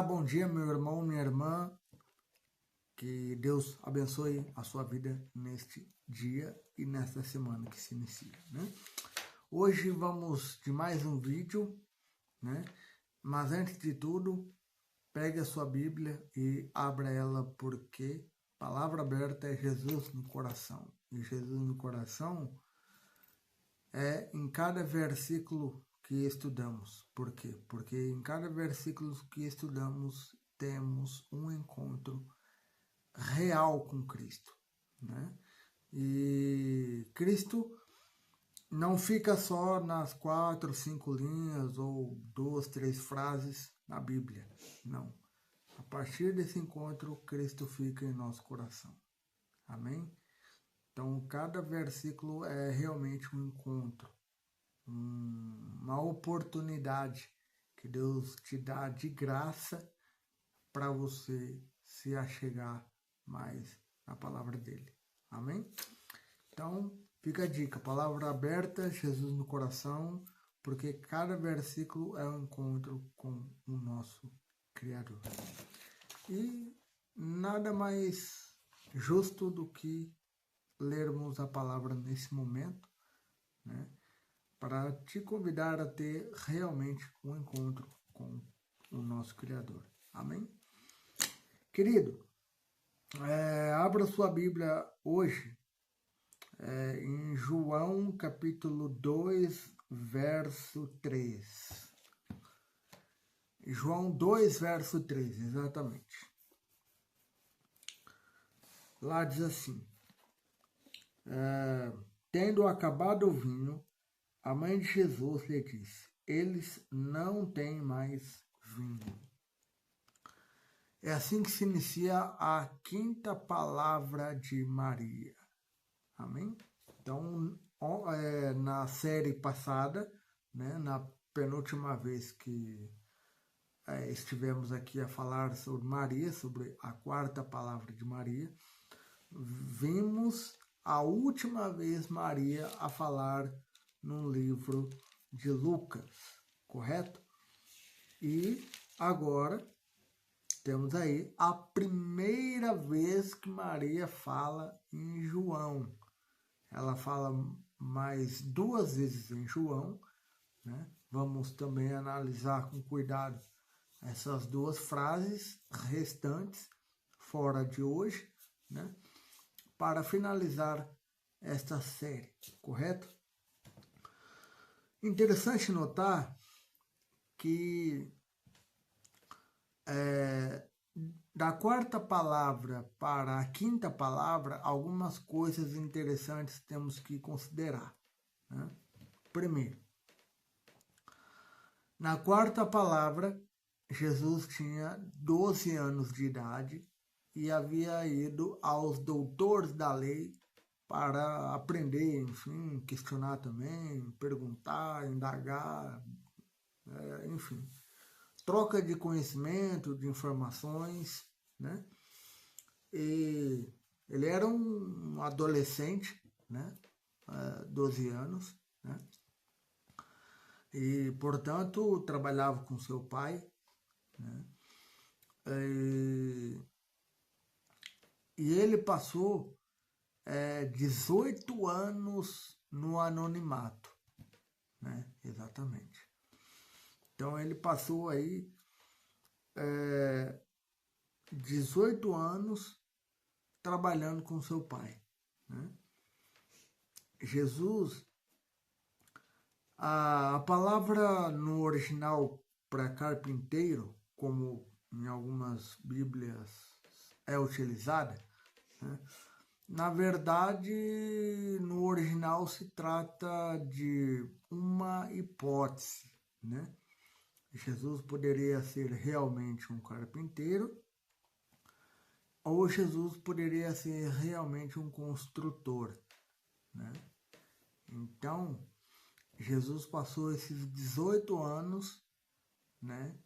Olá, bom dia, meu irmão, minha irmã. Que Deus abençoe a sua vida neste dia e nesta semana que se inicia, né? Hoje vamos de mais um vídeo, né? Mas antes de tudo, pegue a sua Bíblia e abra ela, porque palavra aberta é Jesus no coração. E Jesus no coração é em cada versículo que estudamos. Por quê? Porque em cada versículo que estudamos temos um encontro real com Cristo, né? E Cristo não fica só nas 4, 5 linhas ou 2, 3 frases na Bíblia, não. A partir desse encontro, Cristo fica em nosso coração. Amém? Então, cada versículo é realmente um encontro, uma oportunidade que Deus te dá de graça para você se achegar mais na palavra dele. Amém? Então, fica a dica, palavra aberta, Jesus no coração, porque cada versículo é um encontro com o nosso Criador. E nada mais justo do que lermos a palavra nesse momento, né, para te convidar a ter realmente um encontro com o nosso Criador. Amém? Querido, abra sua Bíblia hoje em João capítulo 2, verso 3. João 2, verso 3, exatamente. Lá diz assim: tendo acabado o vinho, a mãe de Jesus lhe disse: eles não têm mais vinho. É assim que se inicia a quinta palavra de Maria. Amém? Então, na série passada, né, na penúltima vez que estivemos aqui a falar sobre Maria, sobre a quarta palavra de Maria, vimos a última vez Maria a falar no livro de Lucas, correto? E agora temos aí a primeira vez que Maria fala em João. Ela fala mais 2 vezes em João, né? Vamos também analisar com cuidado essas 2 frases restantes, fora de hoje, né? Para finalizar esta série, correto? Interessante notar que da quarta palavra para a quinta palavra, algumas coisas interessantes temos que considerar, né? Primeiro, na quarta palavra, Jesus tinha 12 anos de idade e havia ido aos doutores da lei para aprender, enfim, questionar também, perguntar, indagar, enfim, troca de conhecimento, de informações, né? E ele era um adolescente, né? 12 anos, né? E, portanto, trabalhava com seu pai, né? E ele passou 18 anos no anonimato, né? Exatamente. Então, ele passou aí 18 anos trabalhando com seu pai, né? Jesus, a palavra no original para carpinteiro, como em algumas Bíblias é utilizada, né? Na verdade, no original se trata de uma hipótese, né? Jesus poderia ser realmente um carpinteiro, ou Jesus poderia ser realmente um construtor, né? Então, Jesus passou esses 18 anos, né,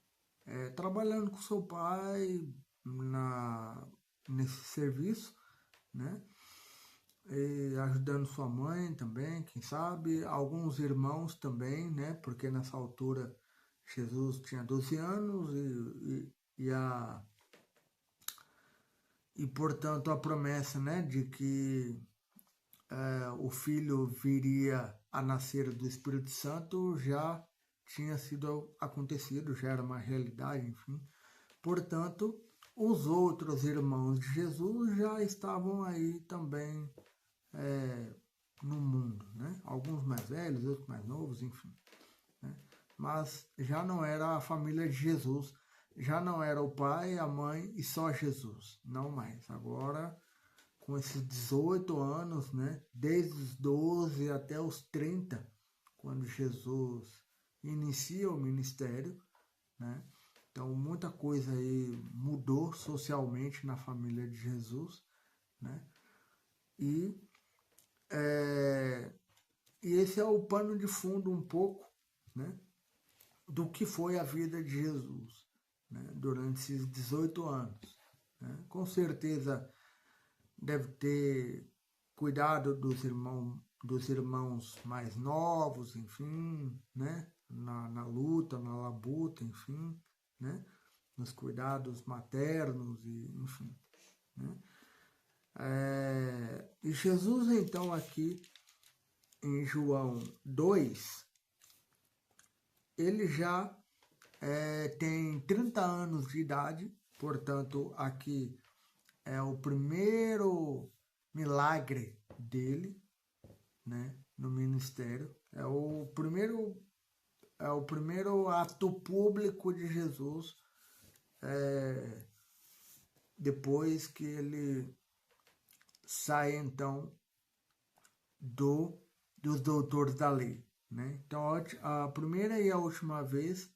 trabalhando com seu pai nesse serviço, né, e ajudando sua mãe também, quem sabe, alguns irmãos também, né, porque nessa altura Jesus tinha 12 anos e portanto a promessa, né, de que o Filho viria a nascer do Espírito Santo já tinha sido acontecido, já era uma realidade, enfim. Portanto, os outros irmãos de Jesus já estavam aí também no mundo, né? Alguns mais velhos, outros mais novos, enfim. Né? Mas já não era a família de Jesus, já não era o pai, a mãe e só Jesus, não mais. Agora, com esses 18 anos, né? Desde os 12 até os 30, quando Jesus inicia o ministério, né? Então, muita coisa aí mudou socialmente na família de Jesus, né? E esse é o pano de fundo um pouco, né, do que foi a vida de Jesus, né, durante esses 18 anos. Né? Com certeza deve ter cuidado dos irmãos mais novos, enfim, né, na luta, na labuta, enfim, né, nos cuidados maternos, e enfim. Né? E Jesus, então, aqui em João 2, ele já tem 30 anos de idade, portanto, aqui é o primeiro milagre dele, né, no ministério. É o primeiro ato público de Jesus, depois que ele sai, então, dos doutores da lei. Né? Então, a primeira e a última vez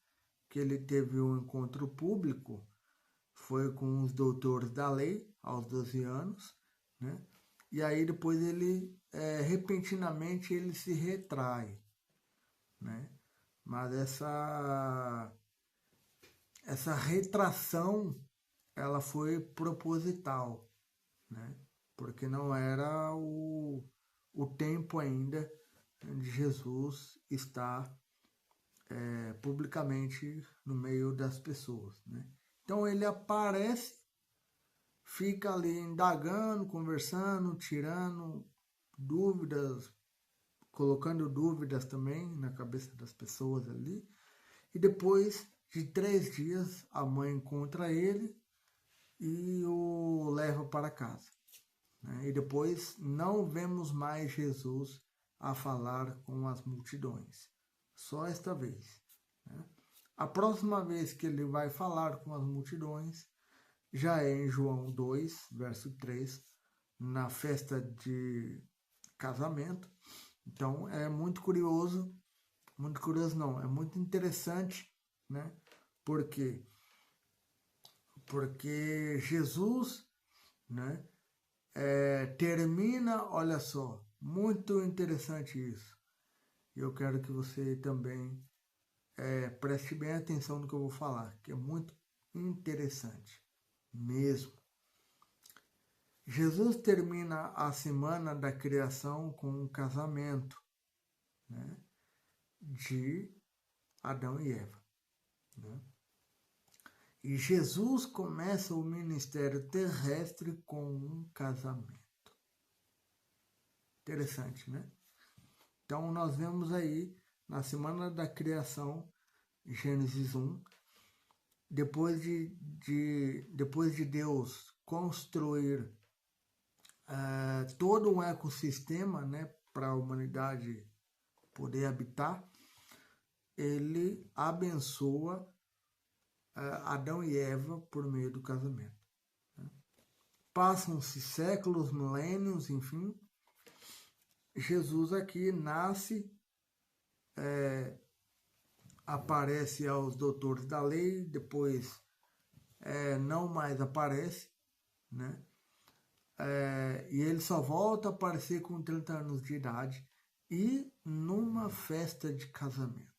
que ele teve um encontro público foi com os doutores da lei, aos 12 anos, né? E aí depois ele, repentinamente, ele se retrai, né? Mas essa retração, ela foi proposital, né? Porque não era o tempo ainda de Jesus estar publicamente no meio das pessoas, né? Então ele aparece, fica ali indagando, conversando, tirando dúvidas, colocando dúvidas também na cabeça das pessoas ali. E depois de 3 dias, a mãe encontra ele e o leva para casa. Né? E depois não vemos mais Jesus a falar com as multidões. Só esta vez. Né? A próxima vez que ele vai falar com as multidões já é em João 2, verso 3, na festa de casamento. Então é muito curioso não, é muito interessante, né? Porque Jesus, né, termina, olha só, muito interessante isso. Eu quero que você também preste bem atenção no que eu vou falar, que é muito interessante mesmo. Jesus termina a semana da criação com um casamento, né, de Adão e Eva. Né? E Jesus começa o ministério terrestre com um casamento. Interessante, né? Então nós vemos aí na semana da criação, Gênesis 1, depois de Deus construir todo um ecossistema, né, para a humanidade poder habitar, ele abençoa Adão e Eva por meio do casamento. Né? Passam-se séculos, milênios, enfim. Jesus aqui nasce, aparece aos doutores da lei, depois não mais aparece, né? E ele só volta a aparecer com 30 anos de idade e numa festa de casamento.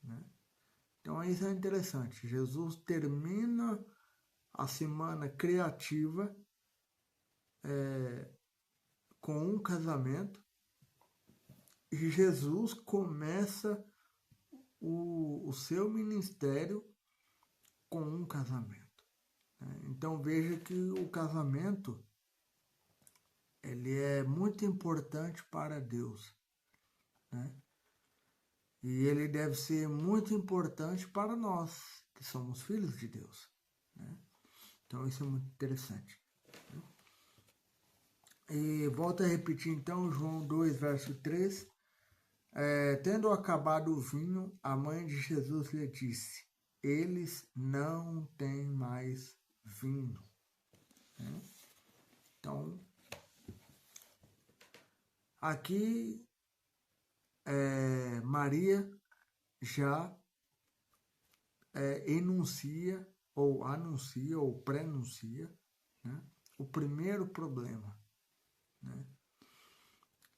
Né? Então isso é interessante. Jesus termina a semana criativa com um casamento e Jesus começa o seu ministério com um casamento, né? Então veja que o casamento ele é muito importante para Deus, né? E ele deve ser muito importante para nós, que somos filhos de Deus, né? Então isso é muito interessante. E volto a repetir então, João 2, verso 3. Tendo acabado o vinho, a mãe de Jesus lhe disse: eles não têm mais vinho, né? Então, aqui Maria já enuncia, ou anuncia, ou prenuncia, né, o primeiro problema, né?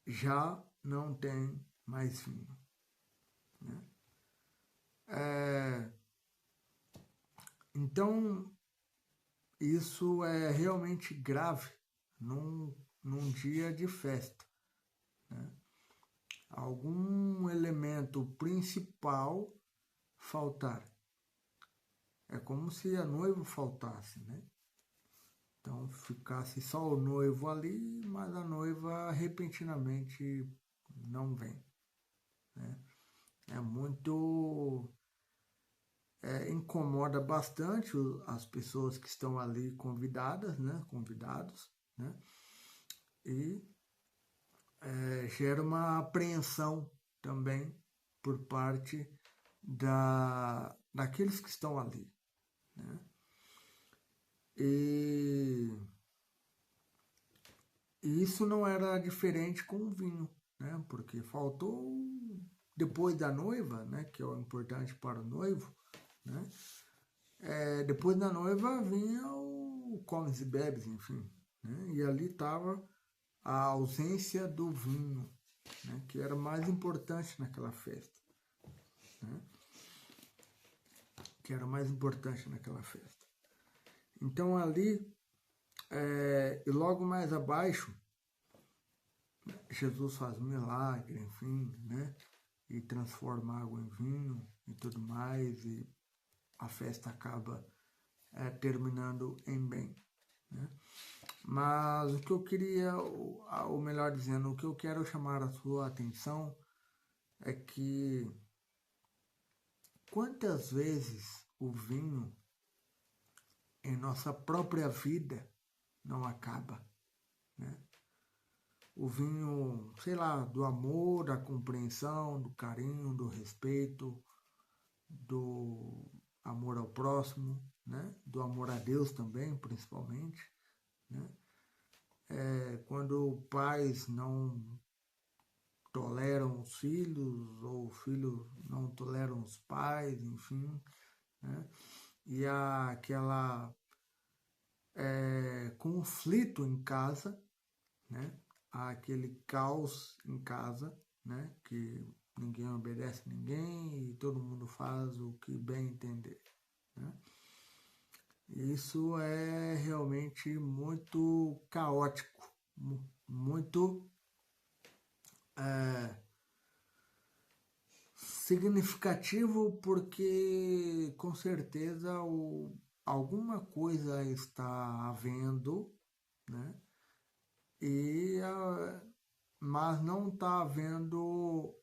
Já não tem mais vinho, né? Então, isso é realmente grave num dia de festa, né? Algum elemento principal faltar. É como se a noiva faltasse, né? Então ficasse só o noivo ali, mas a noiva repentinamente não vem, né? É muito incomoda bastante as pessoas que estão ali convidadas, né? Convidados, né? E gera uma apreensão também por parte daqueles que estão ali, né? E isso não era diferente com o vinho, né? Porque faltou depois da noiva, né? Que é o importante para o noivo, né? Depois da noiva vinha o comes e bebes, enfim, né? E ali estava a ausência do vinho, né? Que era mais importante naquela festa, né? Que era mais importante naquela festa. Então ali, e logo mais abaixo, Jesus faz um milagre, enfim, né? E transforma água em vinho e tudo mais, e a festa acaba terminando em bem, né? Mas o que eu queria, ou melhor dizendo, o que eu quero chamar a sua atenção é que quantas vezes o vinho em nossa própria vida não acaba, né? O vinho, sei lá, do amor, da compreensão, do carinho, do respeito, do amor ao próximo, né? Do amor a Deus também, principalmente, né? Quando pais não toleram os filhos, ou filhos não toleram os pais, enfim, né? E há aquela conflito em casa, né? Há aquele caos em casa, né? Que ninguém obedece ninguém e todo mundo faz o que bem entender, né? Isso é realmente muito caótico, muito significativo, porque com certeza alguma coisa está havendo, né? Mas não está havendo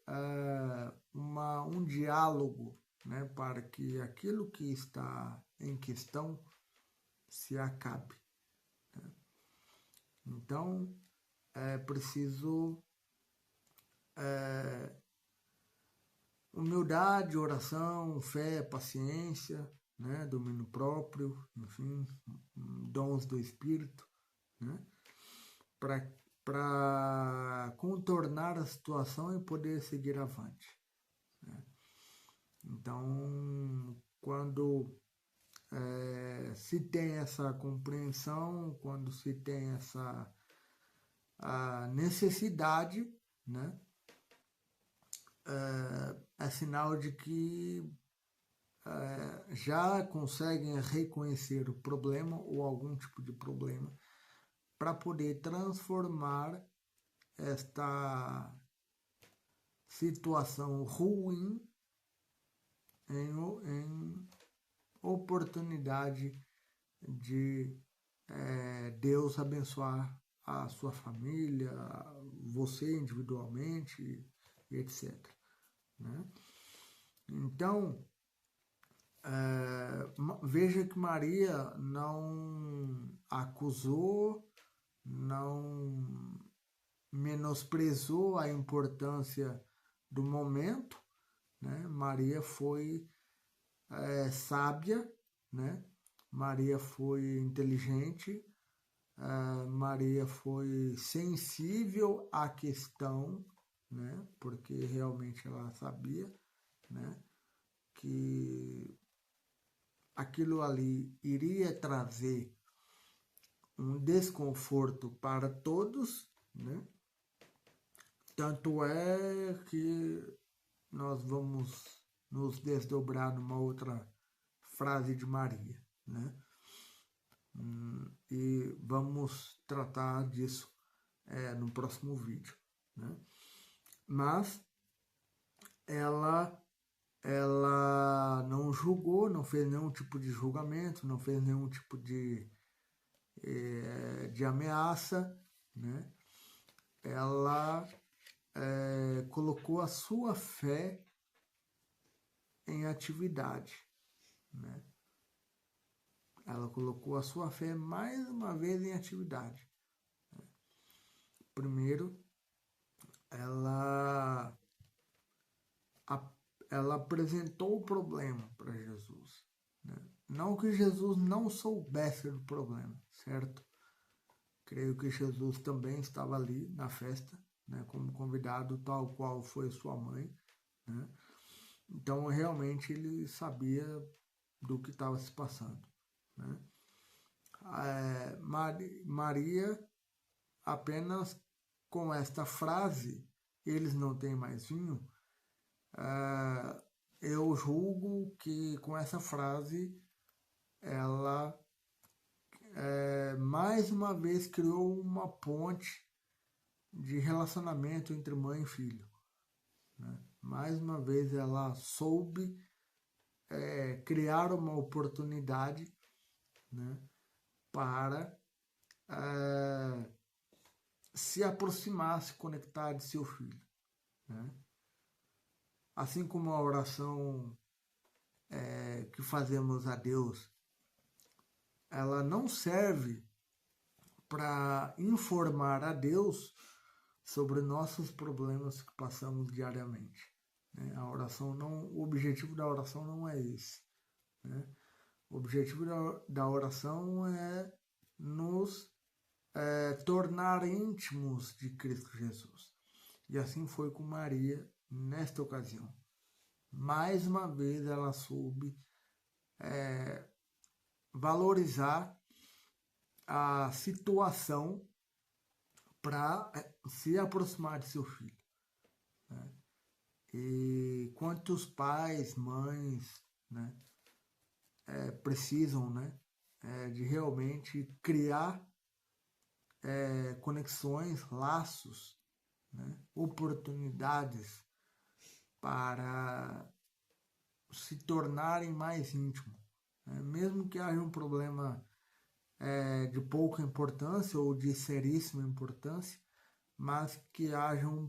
um diálogo, né? Para que aquilo que está em questão se acabe, né? Então é preciso humildade, oração, fé, paciência, né? Domínio próprio, enfim, dons do Espírito, né? Para contornar a situação e poder seguir avante, né? Então, quando se tem essa compreensão, quando se tem essa a necessidade, né? É sinal de que já conseguem reconhecer o problema ou algum tipo de problema para poder transformar esta situação ruim em oportunidade de Deus abençoar a sua família, você individualmente, etc. Né? Então, veja que Maria não acusou, não menosprezou a importância do momento, né? Maria foi sábia, né? Maria foi inteligente, Maria foi sensível à questão, né? Porque realmente ela sabia, né? Que aquilo ali iria trazer um desconforto para todos, né? Tanto é que nós vamos nos desdobrar numa outra frase de Maria, né? E vamos tratar disso no próximo vídeo, né? Mas ela não julgou, não fez nenhum tipo de julgamento, não fez nenhum tipo de ameaça, né? Ela colocou a sua fé em atividade, né? Ela colocou a sua fé mais uma vez em atividade. Primeiro, ela apresentou o problema para Jesus, né? Não que Jesus não soubesse do problema, certo? Creio que Jesus também estava ali na festa, né, como convidado, tal qual foi sua mãe, né? Então, realmente, ele sabia do que estava se passando, né? Maria, apenas com esta frase, eles não têm mais vinho, eu julgo que com essa frase ela mais uma vez criou uma ponte de relacionamento entre mãe e filho, né? Mais uma vez ela soube criar uma oportunidade, né, para se aproximar, se conectar de seu filho, né? Assim como a oração que fazemos a Deus, ela não serve para informar a Deus sobre nossos problemas que passamos diariamente, né? A oração não, o objetivo da oração não é esse, né? O objetivo da oração é nos tornar íntimos de Cristo Jesus. E assim foi com Maria nesta ocasião. Mais uma vez ela soube valorizar a situação para se aproximar de seu filho, né? E quantos pais, mães, né, precisam, né, de realmente criar conexões, laços, né, oportunidades para se tornarem mais íntimos, né? Mesmo que haja um problema de pouca importância ou de seríssima importância, mas que haja um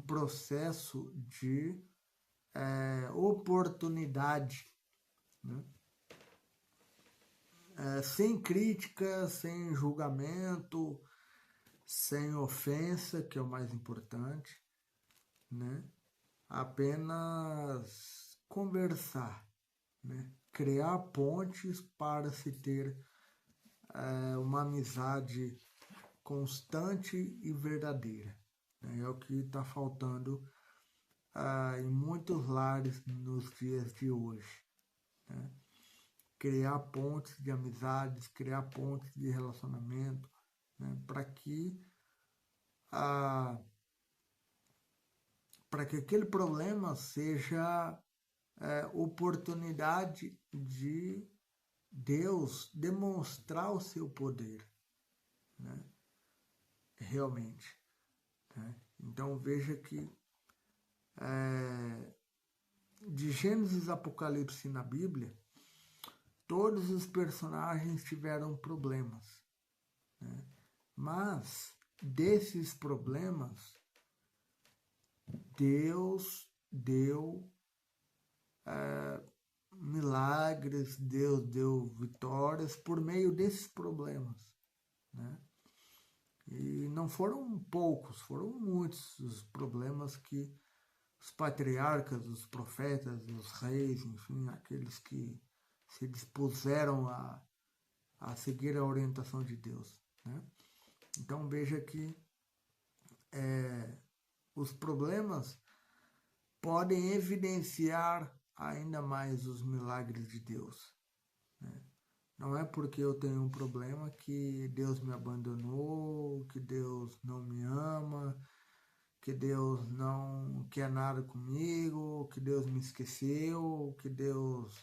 processo de oportunidade, né? Sem crítica, sem julgamento, sem ofensa, que é o mais importante, né? Apenas conversar, né? Criar pontes para se ter uma amizade constante e verdadeira, né? É o que está faltando em muitos lares nos dias de hoje, né? Criar pontes de amizades, criar pontes de relacionamento, né? Para que aquele problema seja oportunidade de Deus demonstrar o seu poder, né? Realmente, né? Então veja que de Gênesis a Apocalipse na Bíblia, todos os personagens tiveram problemas, né? Mas desses problemas, Deus deu milagres, Deus deu vitórias por meio desses problemas, né? E não foram poucos, foram muitos os problemas que os patriarcas, os profetas, os reis, enfim, aqueles que se dispuseram a seguir a orientação de Deus, né? Então veja que os problemas podem evidenciar ainda mais os milagres de Deus, né? Não é porque eu tenho um problema que Deus me abandonou, que Deus não me ama, que Deus não quer nada comigo, que Deus me esqueceu, que Deus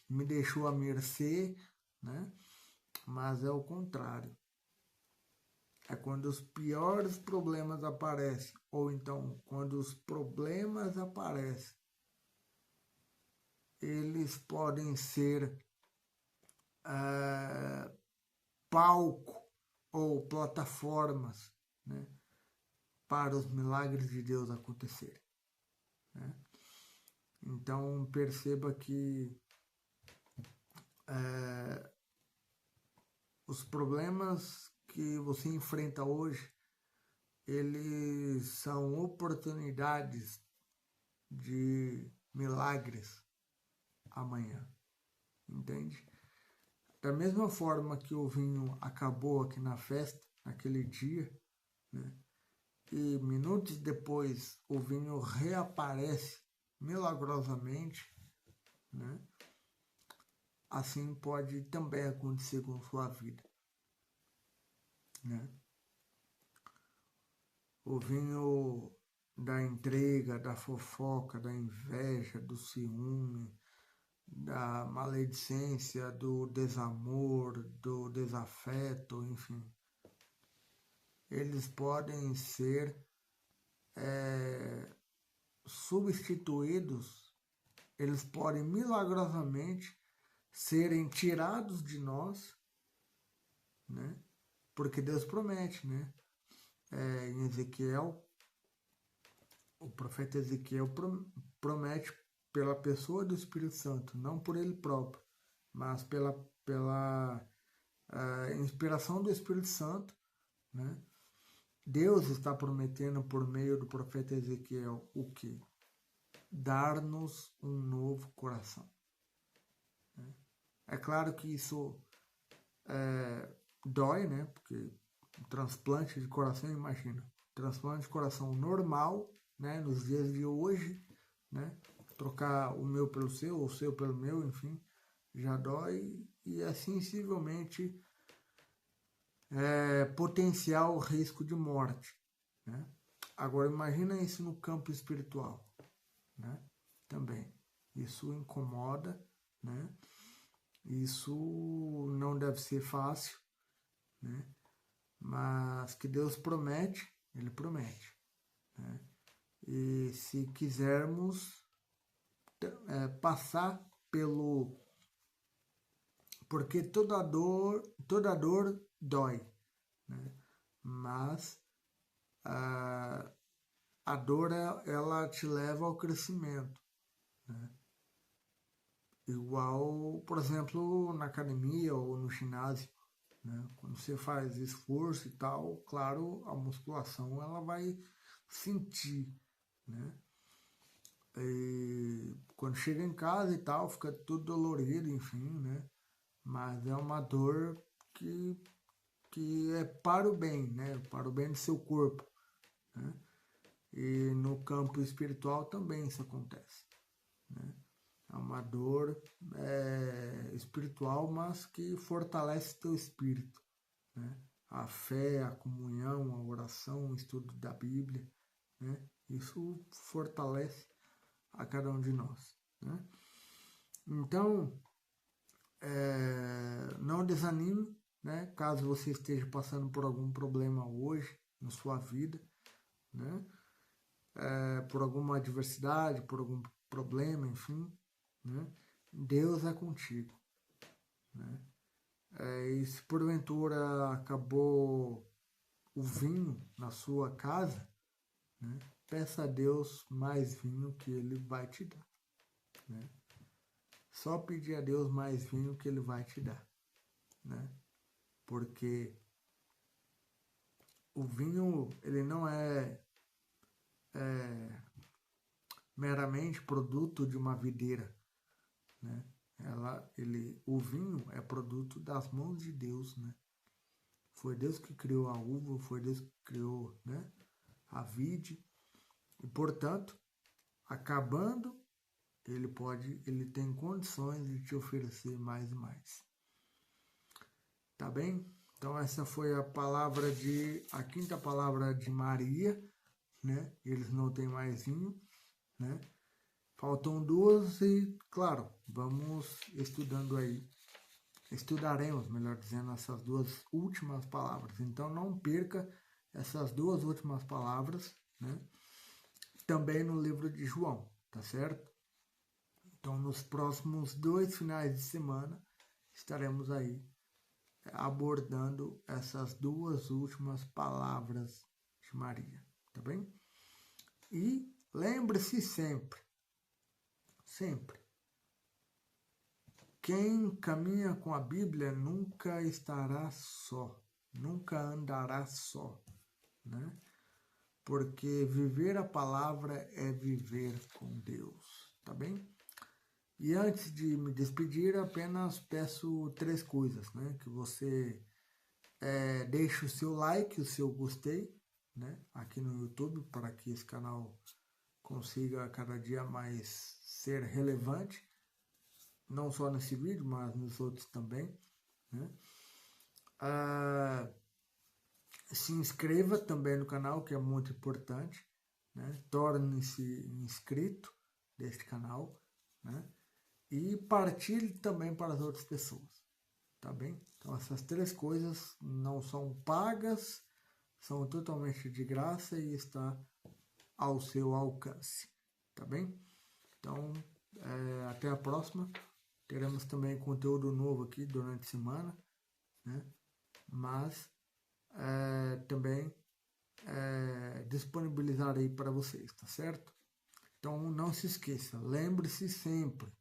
me deixou à mercê, né? Mas é o contrário. É quando os piores problemas aparecem, ou então quando os problemas aparecem, eles podem ser palco ou plataformas, né, para os milagres de Deus acontecerem, né? Então perceba que os problemas que você enfrenta hoje, eles são oportunidades de milagres amanhã, entende? Da mesma forma que o vinho acabou aqui na festa, naquele dia, né? E minutos depois o vinho reaparece milagrosamente, né? Assim pode também acontecer com sua vida, né? O vinho da intriga, da fofoca, da inveja, do ciúme, da maledicência, do desamor, do desafeto, enfim. Eles podem ser substituídos, eles podem milagrosamente serem tirados de nós, né? Porque Deus promete, né? Em Ezequiel, o profeta Ezequiel promete pela pessoa do Espírito Santo, não por ele próprio, mas pela inspiração do Espírito Santo, né? Deus está prometendo por meio do profeta Ezequiel o quê? Dar-nos um novo coração. É claro que isso dói, né? Porque transplante de coração, imagina, transplante de coração normal, né? Nos dias de hoje, né? Trocar o meu pelo seu, ou o seu pelo meu, enfim, já dói e é sensivelmente potencial risco de morte, né? Agora imagina isso no campo espiritual, né? Também isso incomoda, né? Isso não deve ser fácil, né? Mas que Deus promete, Ele promete, né? E se quisermos passar pelo... Porque toda dor dói, né? Mas a dor, ela te leva ao crescimento, né? Igual, por exemplo, na academia ou no ginásio, né? Quando você faz esforço e tal, claro, a musculação ela vai sentir, né? E quando chega em casa e tal, fica tudo dolorido, enfim, né? Mas é uma dor que é para o bem, né? Para o bem do seu corpo, né? E no campo espiritual também isso acontece, né? É uma dor espiritual, mas que fortalece teu espírito, né? A fé, a comunhão, a oração, o estudo da Bíblia, né? Isso fortalece a cada um de nós, né? Então, não desanime, né? Caso você esteja passando por algum problema hoje na sua vida, né? por alguma adversidade, por algum problema, enfim, né? Deus é contigo, né? E se porventura acabou o vinho na sua casa, né? Peça a Deus mais vinho que Ele vai te dar, né? Só pedir a Deus mais vinho que Ele vai te dar, né? Porque o vinho, ele não é meramente produto de uma videira, né? O vinho é produto das mãos de Deus, né? Foi Deus que criou a uva, foi Deus que criou, né, a vide, e portanto, acabando, ele tem condições de te oferecer mais e mais. Tá bem? Então essa foi a quinta palavra de Maria, né? Eles não têm mais vinho, né? Faltam duas e, claro, vamos estudando aí. Estudaremos, melhor dizendo, essas duas últimas palavras. Então não perca essas duas últimas palavras, né? Também no livro de João, tá certo? Então nos próximos 2 finais de semana estaremos aí abordando essas duas últimas palavras de Maria, tá bem? E lembre-se sempre, sempre, quem caminha com a Bíblia nunca estará só, nunca andará só, né? Porque viver a palavra é viver com Deus, tá bem? E antes de me despedir, apenas peço 3 coisas, né? Que você deixe o seu like, o seu gostei, né? Aqui no YouTube, para que esse canal consiga cada dia mais ser relevante, não só nesse vídeo, mas nos outros também, né? Se inscreva também no canal, que é muito importante, né? Torne-se inscrito deste canal, né? E partilhe também para as outras pessoas, tá bem? Então essas 3 coisas não são pagas, são totalmente de graça e está ao seu alcance, tá bem? Então, até a próxima. Teremos também conteúdo novo aqui durante a semana, né? Mas também disponibilizar aí para vocês, tá certo? Então não se esqueça, lembre-se sempre,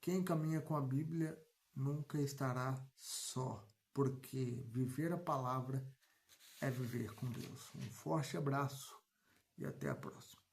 quem caminha com a Bíblia nunca estará só, porque viver a palavra é viver com Deus. Um forte abraço e até a próxima.